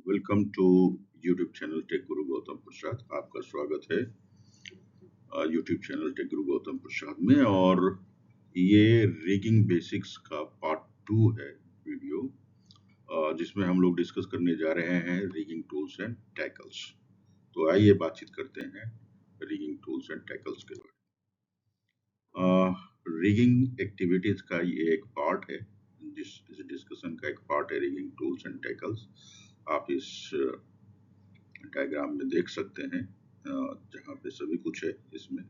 Welcome to YouTube channel tech Guru Gautam प्रसाद। आपका स्वागत है YouTube channel tech Guru Gautam प्रसाद में। और ये रिगिंग बेसिक्स का पार्ट 2 है वीडियो, जिसमें हम लोग डिस्कस करने जा रहे हैं रिगिंग टूल्स एंड टैकल्स। तो आइए बातचीत करते हैं रिगिंग टूल्स एंड टैकल्स के बारे में। रिगिंग एक्टिविटीज का ये एक पार्ट है, इस डिस्कशन का एक पार्ट है रिगिंग टूल्स एंड टैकल्स। आप इस डायग्राम में देख सकते हैं जहाँ पे सभी कुछ है इसमें,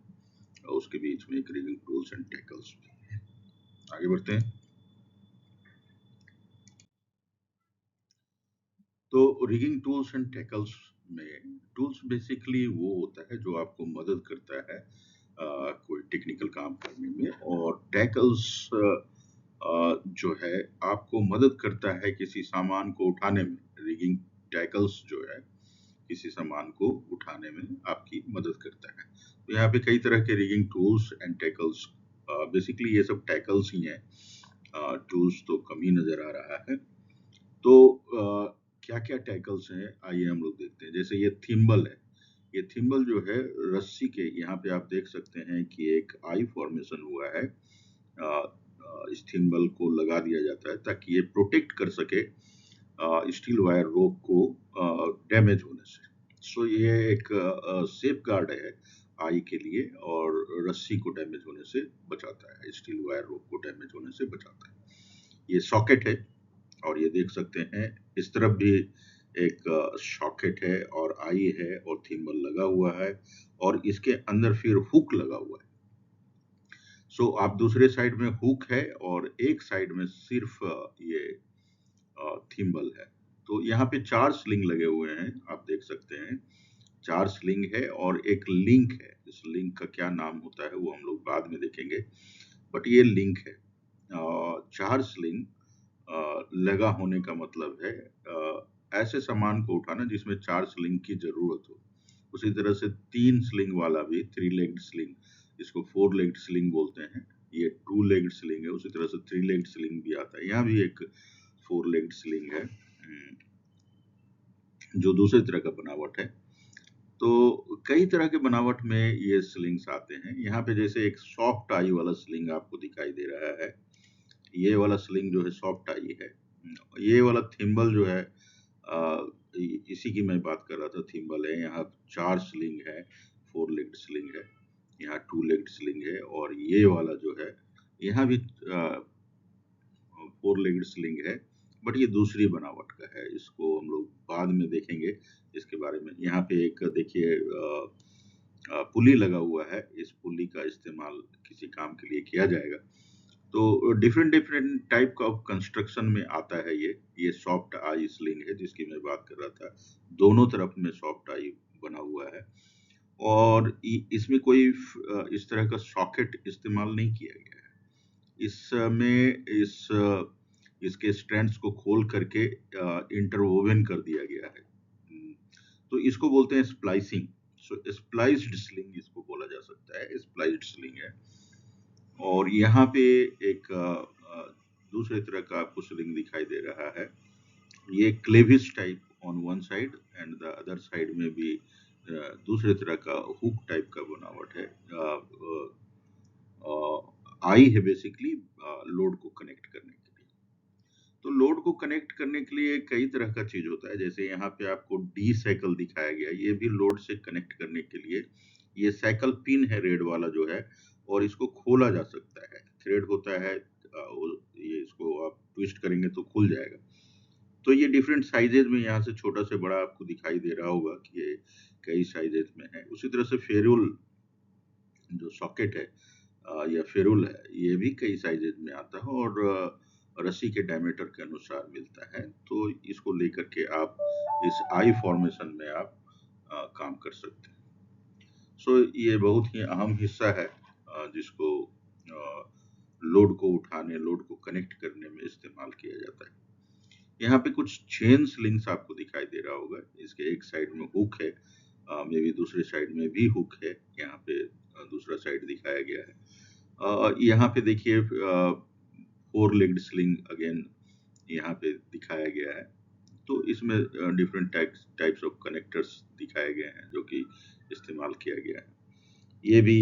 और उसके बीच में एक रिगिंग टूल्स एंड टैकल्स भी है। आगे बढ़ते हैं। तो रिगिंग टूल्स एंड टैकल्स में टूल्स बेसिकली वो होता है जो आपको मदद करता है कोई टेक्निकल काम करने में, और टैकल्स जो है आपको मदद करता है किसी सामान को उठाने में। रिगिंग टैकल्स जो है किसी सामान को उठाने में आपकी मदद करता है। तो यहाँ पे कई तरह के rigging tools and tackles, basically ये सब टैकल्स ही हैं, टूल्स तो कम ही नजर आ रहा है। तो क्या क्या टैकल्स हैं आइए हम लोग देखते हैं। जैसे ये थिम्बल है, ये थिम्बल जो है रस्सी के, यहाँ पे आप देख सकते हैं कि एक आई फॉर्मेशन हुआ है। इस थिम्बल को लगा दिया जाता है ताकि ये प्रोटेक्ट कर सके स्टील वायर रोप को डैमेज होने से। सो ये एक सेफ गार्ड है आई के लिए, और रस्सी को डैमेज होने से बचाता है, स्टील वायर रोप को डैमेज होने से बचाता है। ये सॉकेट है, और ये देख सकते हैं इस तरफ भी एक सॉकेट है और आई है और थिम्बल लगा हुआ है, और इसके अंदर फिर हुक लगा हुआ है। सो आप दूसरे साइड में हुक है और एक साइड में सिर्फ ये थिम्बल है। तो यहाँ पे 4 स्लिंग लगे हुए हैं, आप देख सकते हैं 4 स्लिंग है और एक लिंक है। इस लिंक का क्या नाम होता है वो हम लोग बाद में देखेंगे, बट ये लिंक है। 4 स्लिंग लगा होने का मतलब है ऐसे सामान को उठाना जिसमें 4 स्लिंग की जरूरत हो। उसी तरह से 3 स्लिंग वाला भी, 3 लेग्ड स्लिंग, इसको 4 लेग्ड स्लिंग बोलते हैं। ये 2 लेग्ड स्लिंग है। उसी तरह से 3 लेग्ड स्लिंग भी आता है। यहाँ भी एक 4 लेग्ड स्लिंग है, जो दूसरे तरह का बनावट है। तो कई तरह के बनावट में ये स्लिंग्स आते हैं। यहाँ पे जैसे एक सॉफ्ट आई वाला स्लिंग आपको दिखाई दे रहा है। ये वाला स्लिंग जो है सॉफ्ट आई है। ये वाला थिम्बल जो है इसी की मैं बात कर रहा था, थिम्बल है। यहाँ 4 स्लिंग है, 4 लेग्ड स्लिंग है, यहाँ 2 लेग्ड स्लिंग है, और ये वाला जो है यहाँ भी 4 लेग्ड स्लिंग है, बट ये दूसरी बनावट का है। इसको हम लोग बाद में देखेंगे इसके बारे में। यहाँ पे एक देखिए पुली लगा हुआ है। इस पुली का इस्तेमाल किसी काम के लिए किया जाएगा। तो डिफरेंट डिफरेंट टाइप का कंस्ट्रक्शन में आता है ये सॉफ्ट आई स्लिंग है जिसकी मैं बात कर रहा था। दोनों तरफ में सॉफ्ट आई बना हुआ है, और इसमें कोई इस तरह का सॉकेट इस्तेमाल नहीं किया गया है। इसमें इसके स्ट्रैंड्स को खोल करके इंटरवोवन कर दिया गया है। तो इसको बोलते हैं स्प्लाइसिंग। सो स्प्लाइस्ड स्लिंग इसको बोला जा सकता है, स्प्लाइस्ड स्लिंग है। और यहाँ पे एक दूसरे तरह का आपको स्लिंग दिखाई दे रहा है। ये Clavis type on one side, and the other side में भी दूसरे तरह का हुक टाइप का बनावट है। आई है बेसिकली लोड को कनेक्ट करने के लिए। तो लोड को कनेक्ट करने के लिए कई तरह का चीज होता है। जैसे यहाँ पे आपको डी साइकिल दिखाया गया, ये भी लोड से कनेक्ट करने के लिए। ये साइकिल पिन है रेड वाला जो है, और इसको खोला जा सकता है। थ्रेड होता है, ये इसको आप ट्विस्ट करेंगे तो खुल जाएगा। तो ये डिफरेंट साइजेज में, यहाँ से छोटा से बड़ा आपको दिखाई दे रहा होगा कि ये कई साइजेज में है। उसी तरह से फेरुल जो सॉकेट है या फेरुल है, ये भी कई साइजेज में आता है, और रस्सी के डायमीटर के अनुसार मिलता है। तो इसको लेकर के आप इस आई फॉर्मेशन में आप काम कर सकते हैं। सो ये बहुत ही अहम हिस्सा है जिसको लोड को उठाने, लोड को कनेक्ट करने में इस्तेमाल किया जाता है। यहाँ पे कुछ चेन स्लिंग्स आपको दिखाई दे रहा होगा। इसके एक साइड में हुक है, मे बी दूसरे साइड में भी हुक है। यहाँ पे दूसरा साइड दिखाया गया है। यहाँ पे देखिए 4 लेग्ड स्लिंग अगेन यहाँ पे दिखाया गया है। तो इसमें डिफरेंट टाइप्स ऑफ कनेक्टर्स दिखाए गए हैं जो कि इस्तेमाल किया गया है। ये भी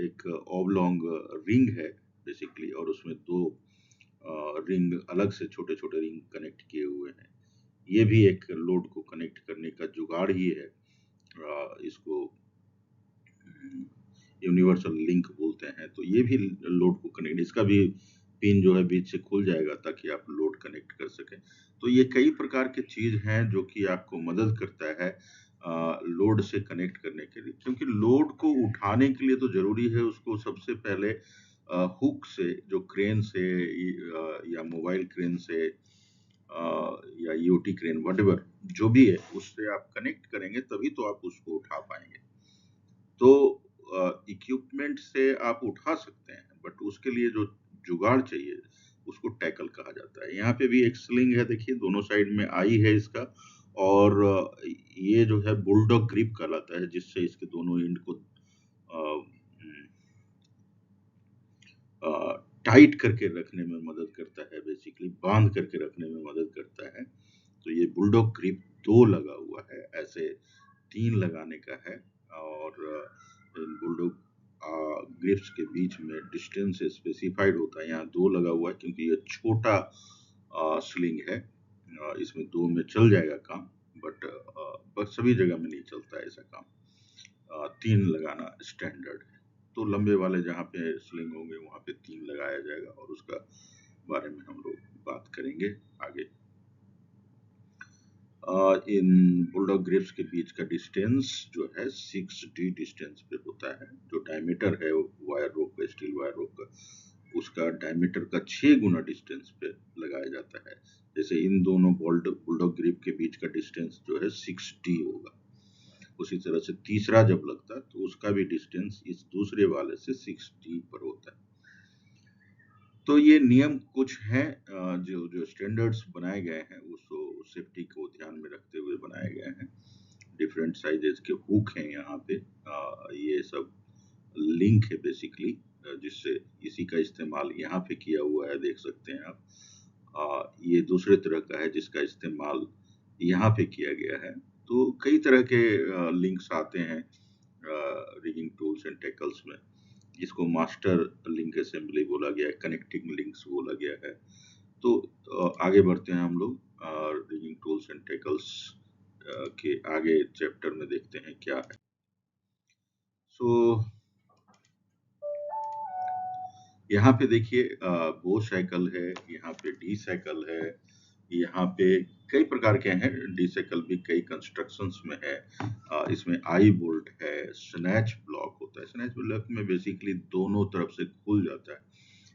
एक ऑबलॉन्ग रिंग है बेसिकली, और उसमें दो रिंग अलग से छोटे छोटे रिंग कनेक्ट किए हुए हैं। ये भी एक लोड को कनेक्ट करने का जुगाड़ ही है। इसको यूनिवर्सल लिंक बोलते हैं। तो ये भी लोड को कनेक्ट, इसका भी पिन जो है बीच से खुल जाएगा ताकि आप लोड कनेक्ट कर सकें। तो ये कई प्रकार के चीज हैं जो कि आपको मदद करता है लोड से कनेक्ट करने के लिए, क्योंकि लोड को उठाने के लिए तो जरूरी है उसको सबसे पहले हुक से, जो क्रेन से या मोबाइल क्रेन से या ईओटी क्रेन वटेवर जो भी है उससे आप कनेक्ट करेंगे, तभी तो आप उसको उठा पाएंगे। तो इक्विपमेंट से आप उठा सकते हैं, बट उसके लिए जो जुगाड़ चाहिए उसको टैकल कहा जाता है। यहाँ पे भी एक स्लिंग है, देखिए दोनों साइड में आई है इसका, और ये जो है बुलडॉग ग्रिप कहलाता है, जिससे इसके दोनों एंड को टाइट करके रखने में मदद करता है, बेसिकली बांध करके रखने में मदद करता है। तो ये बुलडॉग ग्रिप 2 लगा हुआ है, ऐसे 3 लगाने का है। और इन बुलडॉग ग्रिप्स के बीच में डिस्टेंस स्पेसिफाइड होता है। यहाँ 2 लगा हुआ है क्योंकि ये छोटा स्लिंग है। इसमें 2 में चल जाएगा काम, बट बस सभी जगह में नहीं चलता है ऐसा काम। 3 लगाना स्टैंडर्ड है। तो लंबे वाले जहाँ पे स्लिंग होंगे वहाँ पे 3 लगाया जाएगा, और उसका बारे में हम लोग बात करेंगे आगे। इन बुलडॉग ग्रिप्स के बीच का डिस्टेंस जो है 6D डिस्टेंस पे होता है। जो डायमीटर है वायर रोप का, स्टील वायर रोप का, उसका डायमीटर का 6 गुना डिस्टेंस पे लगाया जाता है। जैसे इन दोनों बुलडॉग ग्रिप के बीच का डिस्टेंस जो है 6D होगा, उसी तरह से तीसरा जब लगता है तो उसका भी डिस्टेंस इस दूसरे वाले से 6D पर होता है। तो ये नियम कुछ हैं जो जो स्टैंडर्ड्स बनाए गए हैं उसको सेफ्टी को ध्यान में रखते हुए बनाए गए हैं। डिफरेंट साइजेस के हुक हैं यहाँ पे। ये सब लिंक है बेसिकली, जिससे इसी का इस्तेमाल यहाँ पे किया हुआ है, देख सकते हैं आप। ये दूसरे तरह का है जिसका इस्तेमाल यहाँ पे किया गया है। तो कई तरह के लिंक्स आते हैं रिगिंग टूल्स एंड टेकल्स में, जिसको मास्टर लिंक असेंबली बोला गया है, कनेक्टिंग लिंक्स बोला गया है। तो आगे बढ़ते हैं हम लोग रिगिंग टूल्स एंड टेकल्स के आगे चैप्टर में देखते हैं क्या है। सो यहाँ पे देखिए बो साइकिल है, यहाँ पे डी साइकिल है, यहाँ पे कई प्रकार के हैं। डी साइकिल भी कई कंस्ट्रक्शंस में है। इसमें आई बोल्ट है, स्नैच ब्लॉक होता है। स्नैच ब्लॉक में बेसिकली दोनों तरफ से खुल जाता है,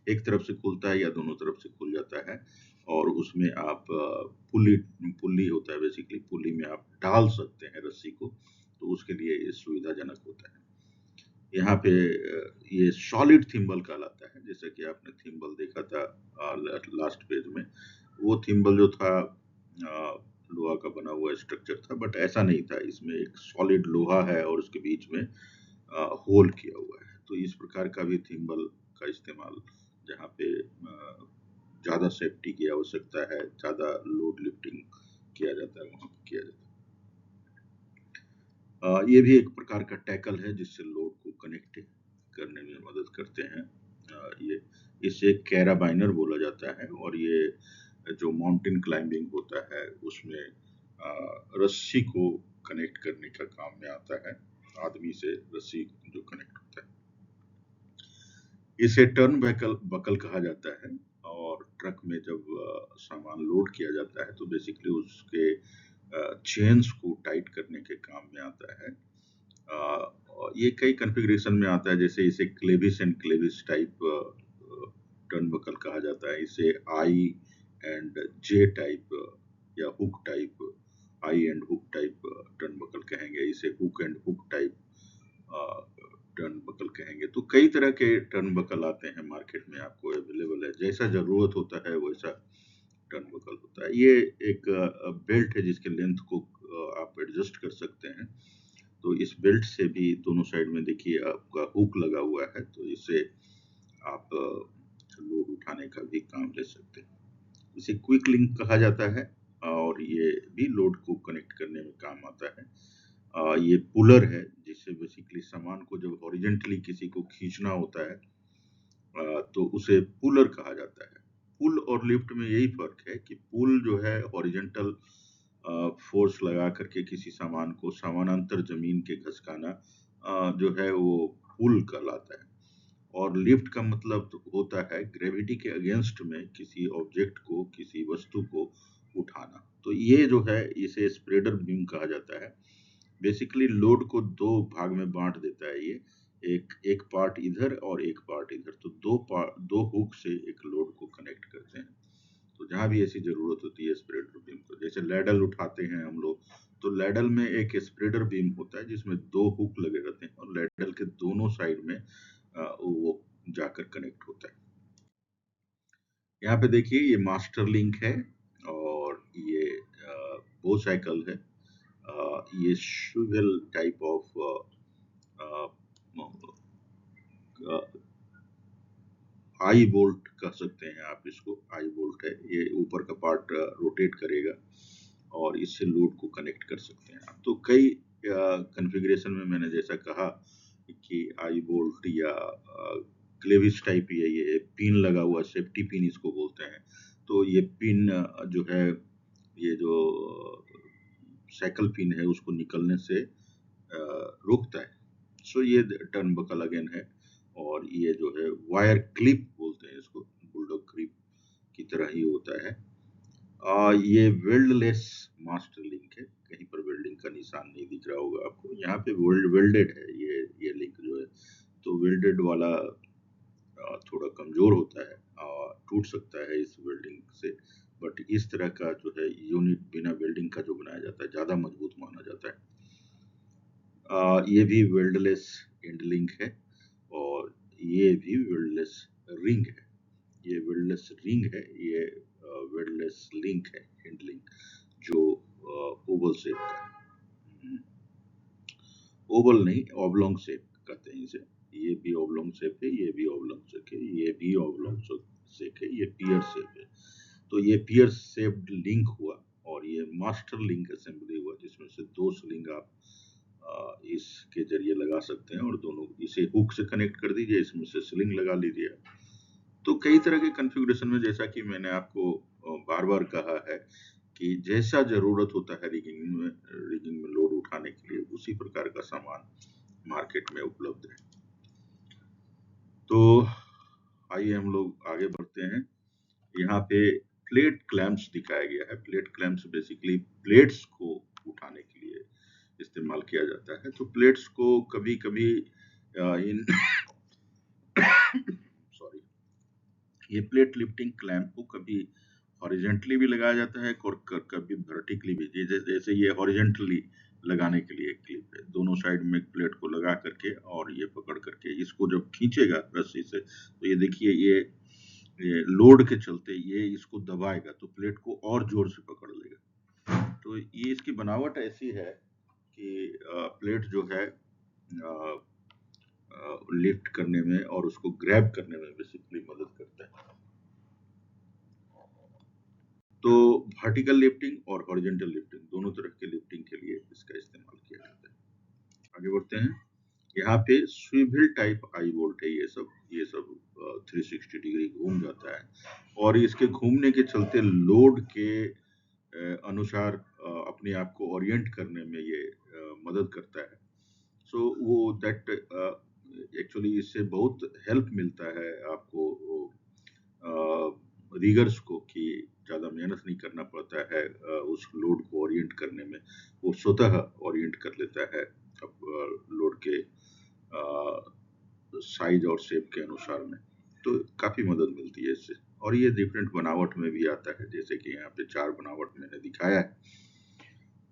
एक तरफ से खुलता है या दोनों तरफ से खुल जाता है, और उसमें आप पुली पुली होता है, बेसिकली पुली में आप डाल सकते हैं रस्सी को, तो उसके लिए ये सुविधाजनक होता है। यहाँ पे ये सॉलिड थिम्बल कहलाता है, जैसा कि आपने थिम्बल देखा था लास्ट पेज में। वो थिम्बल जो था लोहा का बना हुआ स्ट्रक्चर था, बट ऐसा नहीं था। इसमें एक सॉलिड लोहा है और उसके बीच में होल किया हुआ है। तो इस प्रकार का भी थिम्बल का इस्तेमाल जहाँ पे ज़्यादा सेफ्टी की आवश्यकता है, ज़्यादा लोड लिफ्टिंग किया जाता है, वहाँ पे किया जाता है। ये भी एक प्रकार का टैकल है जिससे लोड को कनेक्ट करने में मदद करते हैं। ये इसे कैराबाइनर बोला जाता है, और ये जो माउंटेन क्लाइंबिंग होता है उसमें रस्सी को कनेक्ट करने का काम में आता है, आदमी से रस्सी जो कनेक्ट होता है। इसे टर्न बकल बकल कहा जाता है, और ट्रक में जब सामान लोड किया जाता है तो बेसिकली उसके चेन्स को टाइट करने के काम में आता है। और ये कई कॉन्फ़िगरेशन में आता है, जैसे इसे clevis and clevis type turnbuckle कहा जाता है। इसे आई एंड जे टाइप या hook type, eye and hook type turnbuckle कहेंगे। इसे hook and hook type turnbuckle कहेंगे। तो कई तरह के टर्न बकल आते हैं मार्केट में, आपको अवेलेबल है, जैसा जरूरत होता है वैसा टर्न बकल होता है। ये एक बेल्ट है जिसके लेंथ को आप एडजस्ट कर सकते हैं। तो इस बेल्ट से भी दोनों साइड में देखिए आपका हुक लगा हुआ है, तो इससे आप लोड उठाने का भी काम ले सकते हैं। इसे क्विक लिंक कहा जाता है। और ये भी लोड को कनेक्ट करने में काम आता है। ये पुलर है, जिससे बेसिकली सामान को जब हॉरिजेंटली किसी को खींचना होता है तो उसे पुलर कहा जाता है। पुल और लिफ्ट में यही फर्क है कि पुल जो है हॉरिजेंटल फोर्स लगा करके किसी सामान को समानांतर जमीन के घसकाना जो है वो पुल कहलाता है। और लिफ्ट का मतलब तो होता है ग्रेविटी के अगेंस्ट में किसी ऑब्जेक्ट को, किसी वस्तु को उठाना। तो ये जो है इसे स्प्रेडर बीम कहा जाता है। बेसिकली लोड को दो भाग में बांट देता है ये, एक एक पार्ट इधर और एक पार्ट इधर। तो दो हुक से एक लोड को कनेक्ट करते हैं। तो जहां भी ऐसी जरूरत होती है स्प्रेडर बीम को, जैसे लैडल उठाते हैं हम लोग, तो लैडल में एक स्प्रेडर बीम होता है जिसमें दो हुक लगे रहते हैं और लैडल के दोनों साइड में वो जाकर कनेक्ट होता है। यहाँ पे देखिए ये मास्टर लिंक है और ये बो साइकिल है। ये शुगल टाइप ऑफ आई बोल्ट कह सकते हैं आप इसको। आई बोल्ट है ये, ऊपर का पार्ट रोटेट करेगा और इससे लोड को कनेक्ट कर सकते हैं आप। तो कई कॉन्फ़िगरेशन में मैंने जैसा कहा कि आई बोल्ट या क्लेविस टाइप ये पिन लगा हुआ, सेफ्टी पिन इसको बोलते हैं। तो ये पिन जो है, ये जो साइकिल पिन है उसको निकलने से रोकता है। सो ये टर्न बकल अगेन है। और ये जो है वायर क्लिप बोलते हैं इसको, बुलडॉग क्लिप की तरह ही होता है। ये वेल्डलेस मास्टर लिंक है। कहीं पर वेल्डिंग का निशान नहीं दिख रहा होगा आपको। यहाँ पे वेल्डेड है ये लिंक जो है। तो वेल्डेड वाला थोड़ा कमजोर होता है, टूट सकता है इस वेल्डिंग से। बट इस तरह का जो है यूनिट बिना वेल्डिंग का जो बनाया जाता है ज्यादा मजबूत माना जाता है। ये भी वेल्डलेस एंड लिंक है और ये भी वेल्डलेस रिंग है। ये वेल्डलेस रिंग है, ये वेल्डलेस लिंक है, एंड लिंक, जो ओवल शेप का है। ओवल नहीं, ऑबलोंग शेप कहते हैं इसे। ये भी ऑबलोंग शेप है, ये भी ऑबलोंग शेप है, ये भी ऑबलोंग शेप है, ये पियर शेप है। तो ये पियर शेप्ड लिंक हुआ और ये मास्टर लिंक असेंबली हुआ, जिसमें से दो स्लिंग आप इसके जरिए लगा सकते हैं और दोनों इसे हुक से कनेक्ट कर दीजिए, इसमें से स्लिंग लगा लीजिए। तो कई तरह के कॉन्फ़िगरेशन में, जैसा कि मैंने आपको बार बार कहा है कि जैसा जरूरत होता है रिगिंग में लोड उठाने के लिए, उसी प्रकार का सामान मार्केट में उपलब्ध है। तो आइए हम लोग आगे बढ़ते हैं। यहाँ पे प्लेट क्लैंप्स दिखाया गया है। प्लेट क्लैंप्स बेसिकली प्लेट्स को उठाने के लिए इस्तेमाल किया जाता है। तो प्लेट्स को कभी कभी इन सॉरी, ये प्लेट लिफ्टिंग क्लैंप को कभी हॉरिजेंटली भी लगाया जाता है और कभी वर्टिकली भी। जैसे ये हॉरिजेंटली लगाने के लिए एक क्लिप है, दोनों साइड में एक प्लेट को लगा करके और ये पकड़ करके इसको जब खींचेगा रस्सी से, तो ये देखिए ये लोड के चलते ये इसको दबाएगा तो प्लेट को और जोर से पकड़ लेगा। तो ये इसकी बनावट ऐसी है कि प्लेट जो है लिफ्ट करने में और उसको ग्रैब करने में बेसिकली मदद करता है। तो वर्टिकल लिफ्टिंग और हॉरिजॉन्टल लिफ्टिंग दोनों तरह के लिफ्टिंग के लिए इसका इस्तेमाल किया जाता है। आगे बढ़ते हैं। यहाँ पे स्विvel टाइप आई बोल्ट है। ये सब 360 डिग्री घूम जाता है और इसके घूमने के चलते लोड के अनुसार अपने आप को ओरिएंट करने में ये मदद करता है। सो वो दैट एक्चुअली इससे बहुत हेल्प मिलता है आपको रिगर्स को, कि ज़्यादा मेहनत नहीं करना पड़ता है उस लोड को ओरिएंट करने में। वो स्वतः ओरिएंट कर लेता है लोड के साइज और शेप के अनुसार में। तो काफ़ी मदद मिलती है इससे। और ये डिफरेंट बनावट में भी आता है, जैसे कि यहाँ पे 4 बनावट मैंने दिखाया है।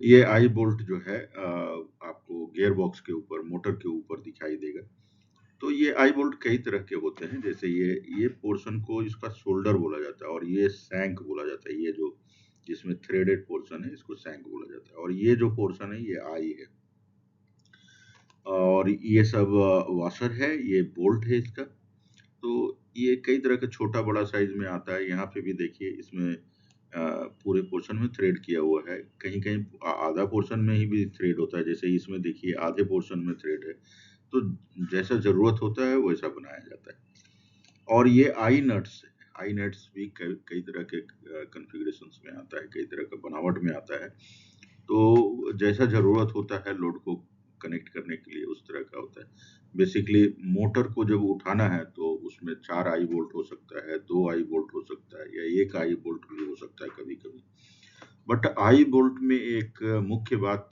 ये आई बोल्ट जो है आपको गियर बॉक्स के ऊपर, मोटर के ऊपर दिखाई देगा। तो ये आई बोल्ट कई तरह के होते हैं। जैसे ये पोर्शन को इसका शोल्डर बोला जाता है और ये शैंक बोला जाता है। ये जो जिसमें थ्रेडेड पोर्शन है इसको शैंक बोला जाता है और ये जो पोर्शन है ये आई है। और ये सब वाशर है, ये बोल्ट है इसका। तो ये कई तरह का छोटा बड़ा साइज में आता है। यहाँ पे भी देखिए इसमें पूरे पोर्शन में थ्रेड किया हुआ है, कहीं-कहीं आधा पोर्शन में ही भी थ्रेड होता है, जैसे इसमें देखिए आधे पोर्शन में थ्रेड है, तो जैसा ज़रूरत होता है वैसा बनाया जाता है। और ये आई नट्स है, आई नट्स भी कई कई तरह के कॉन्फ़िगरेशंस में आता है, कई तरह का बनावट में आता है। तो जैसा ज़रूरत होता है लोड को कनेक्ट करने के लिए उस तरह का होता है। बेसिकली मोटर को जब उठाना है तो उसमें 4 आई वोल्ट हो सकता है, 2 आई वोल्ट हो सकता है या 1 आई वोल्ट भी हो सकता है कभी-कभी। बट आई वोल्ट में एक मुख्य बात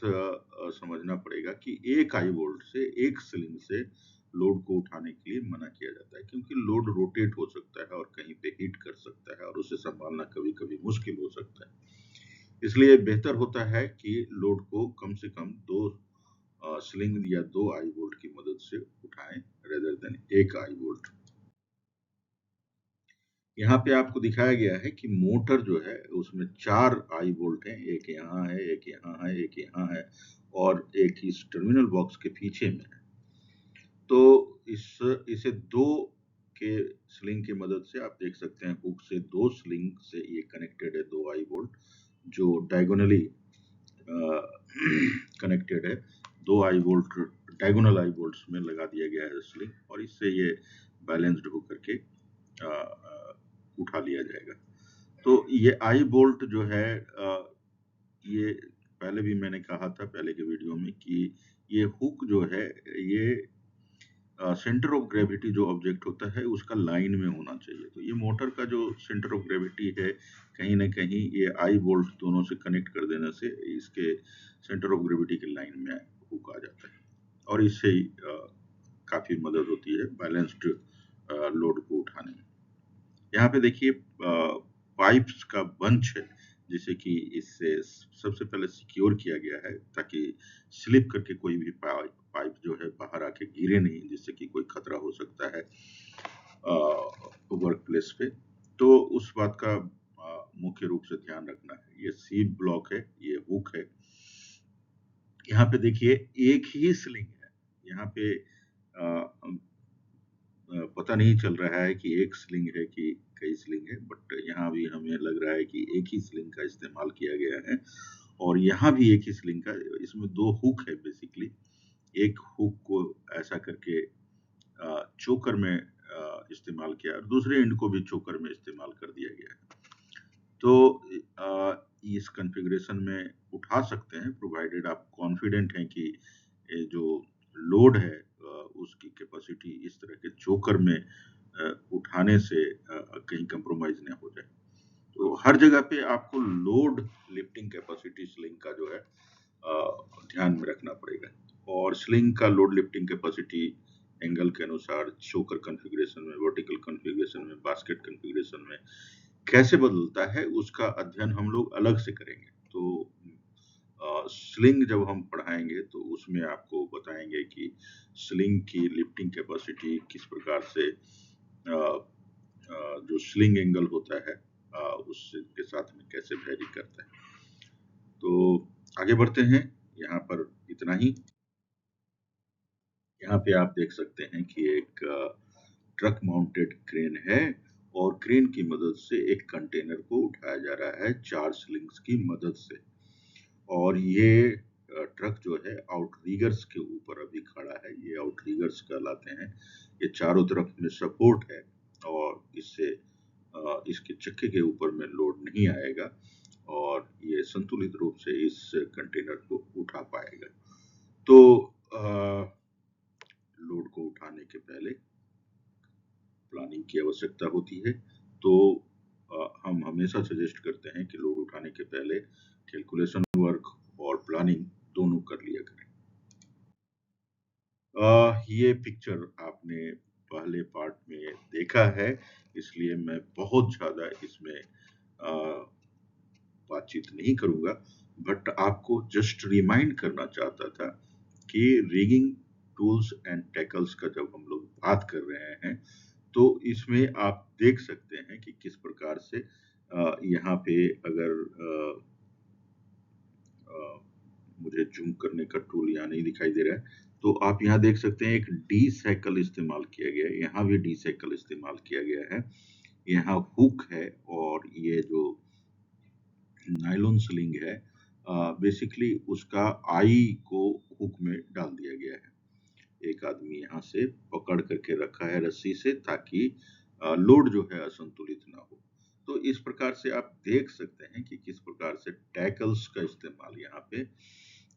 समझना पड़ेगा कि 1 आई वोल्ट से, 1 स्लिंग से लोड को उठाने के लिए मना किया जाता है, क्योंकि लोड रोटेट हो सकता है और कहीं पे हिट कर सकता है और उसे सँभालना कभी-कभी मुश्किल हो सकता है। इसलिए बेहतर होता है कि लोड को कम से कम 2 स्लिंग या 2 आई वोल्ट की मदद से उठाएँ रेदर देन 1 आई वोल्ट। यहाँ पे आपको दिखाया गया है कि मोटर जो है उसमें 4 आई वोल्ट हैं, एक यहाँ है, एक यहाँ है, एक यहाँ है और एक इस टर्मिनल बॉक्स के पीछे में है। तो इसे 2 के स्लिंग की मदद से आप देख सकते हैं, हुक से 2 स्लिंग से ये कनेक्टेड है 2 आई वोल्ट, जो डायगोनली कनेक्टेड है। 2 आई वोल्ट डायगोनल आई वोल्ट्स में लगा दिया गया है स्लिंग और इससे ये बैलेंस्ड होकर के उठा लिया जाएगा। तो ये आई बोल्ट जो है ये पहले भी मैंने कहा था पहले के वीडियो में कि ये हुक जो है ये सेंटर ऑफ ग्रेविटी जो ऑब्जेक्ट होता है उसका लाइन में होना चाहिए। तो ये मोटर का जो सेंटर ऑफ ग्रेविटी है कहीं न कहीं ये आई बोल्ट दोनों से कनेक्ट कर देने से इसके सेंटर ऑफ ग्रेविटी की लाइन में हुक आ जाता है और इससे काफ़ी मदद होती है बैलेंस्ड लोड को उठाने में। यहाँ पे देखिए पाइप्स का बंच है, जिसे कि इससे सबसे पहले सिक्योर किया गया है ताकि स्लिप करके कोई भी पाइप जो है बाहर आके गिरे नहीं, जिससे कि कोई खतरा हो सकता है वर्क प्लेस पे। तो उस बात का मुख्य रूप से ध्यान रखना है। ये सी ब्लॉक है, ये हुक है। यहाँ पे देखिए एक ही स्लिंग है। यहाँ पे पता नहीं चल रहा है कि एक स्लिंग है कि कई स्लिंग है, बट यहाँ भी हमें लग रहा है कि एक ही स्लिंग का इस्तेमाल किया गया है और यहाँ भी एक ही स्लिंग का, इसमें 2 हुक है बेसिकली। एक हुक को ऐसा करके चोकर में इस्तेमाल किया और दूसरे एंड को भी चोकर में इस्तेमाल कर दिया गया है। तो इस कॉन्फ़िगरेशन में उठा सकते हैं प्रोवाइडेड आप कॉन्फिडेंट हैं कि ये जो लोड है उसकी कैपेसिटी इस तरह के चोकर में उठाने से कहीं कंप्रोमाइज़ ना हो जाए। तो हर जगह पे आपको लोड लिफ्टिंग कैपेसिटी स्लिंग का जो है ध्यान में रखना पड़ेगा और स्लिंग का लोड लिफ्टिंग कैपेसिटी एंगल के अनुसार चोकर कॉन्फ़िगरेशन में, वर्टिकल कॉन्फ़िगरेशन में, बास्केट कॉन्फ़िगरेशन में कैसे बदलता है उसका अध्ययन हम लोग अलग से करेंगे। तो स्लिंग जब हम पढ़ाएँगे तो उसमें आपको बताएँगे कि स्लिंग की लिफ्टिंग कैपेसिटी किस प्रकार से जो स्लिंग एंगल होता है उसके साथ में कैसे वैरी करता है। तो आगे बढ़ते हैं, यहाँ पर इतना ही। यहाँ पे आप देख सकते हैं कि एक ट्रक माउंटेड क्रेन है और क्रेन की मदद से एक कंटेनर को उठाया जा रहा है 4 स्लिंग्स की मदद से और ये ट्रक जो है आउटरिगर्स के ऊपर अभी खड़ा है। ये आउटरिगर्स कहलाते हैं। ये चारों तरफ में सपोर्ट है और इससे इसके चक्के के ऊपर में लोड नहीं आएगा और ये संतुलित रूप से इस कंटेनर को उठा पाएगा। तो लोड को उठाने के पहले प्लानिंग की आवश्यकता होती है। तो हम हमेशा सजेस्ट करते हैं कि लोड उठाने के पहले कैलकुलेशन वर्क और प्लानिंग दोनों कर लिया करें। ये पिक्चर आपने पहले पार्ट में देखा है, इसलिए मैं बहुत ज़्यादा इसमें बातचीत नहीं करूँगा, बट आपको जस्ट रिमाइंड करना चाहता था कि रिगिंग टूल्स एंड टैकल्स का जब हम लोग बात कर रहे हैं, तो इसमें आप देख सकते हैं कि किस प्रकार से यहाँ पे अगर मुझे ज़ूम करने का टूल यहाँ नहीं दिखाई दे रहा है, तो आप यहाँ देख सकते हैं एक डी साइकिल इस्तेमाल किया गया है, यहाँ भी डी साइकिल इस्तेमाल किया गया है। यहाँ हुक है और ये जो नायलॉन स्लिंग है, बेसिकली उसका आई को हुक में डाल दिया गया है। एक आदमी यहाँ से पकड़ करके रखा है रस्सी से, ताकि लोड जो है असंतुलित ना हो। तो इस प्रकार से आप देख सकते हैं कि किस प्रकार से टैकल्स का इस्तेमाल यहाँ पे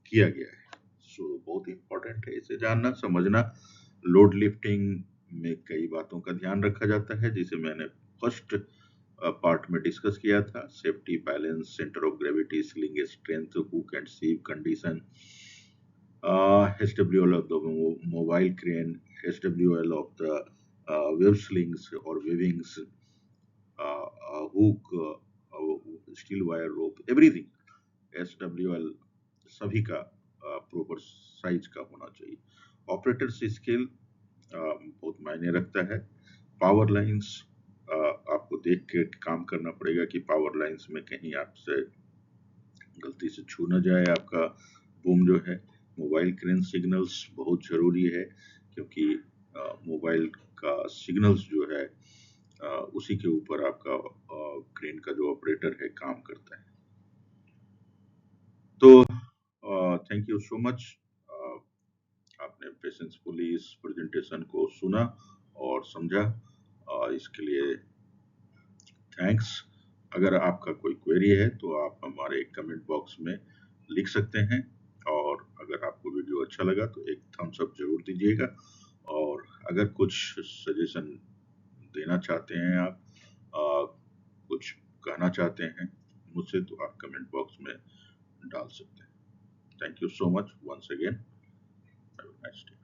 किया गया है। सो बहुत इम्पोर्टेंट है इसे जानना, समझना। लोड लिफ्टिंग में कई बातों का ध्यान रखा जाता है, जिसे मैंने फर्स्ट पार्ट में डिस्कस किया था। Safety, balance, centre of gravity, sling strength, hook and sheave condition, SWL of the mobile crane, SWL of the web slings or weavings, hook, steel wire rope, everything, SWL सभी का proper size का होना चाहिए। Operator skill बहुत मायने रखता है। Power lines, आपको देख के काम करना पड़ेगा कि पावर लाइंस में कहीं आपसे गलती से छू न जाए आपका बूम जो है। मोबाइल क्रेन सिग्नल्स बहुत जरूरी है, क्योंकि मोबाइल का सिग्नल्स जो है उसी के ऊपर आपका क्रेन का जो ऑपरेटर है काम करता है। तो थैंक यू सो मच, आपने पेशेंसफुली इस प्रेजेंटेशन को सुना और समझा, इसके लिए थैंक्स। अगर आपका कोई क्वेरी है तो आप हमारे कमेंट बॉक्स में लिख सकते हैं, और अगर आपको वीडियो अच्छा लगा तो एक थम्स अप जरूर दीजिएगा। और अगर कुछ सजेशन देना चाहते हैं आप, कुछ कहना चाहते हैं मुझसे, तो आप कमेंट बॉक्स में डाल सकते हैं। Thank you so much once again. Have a nice day.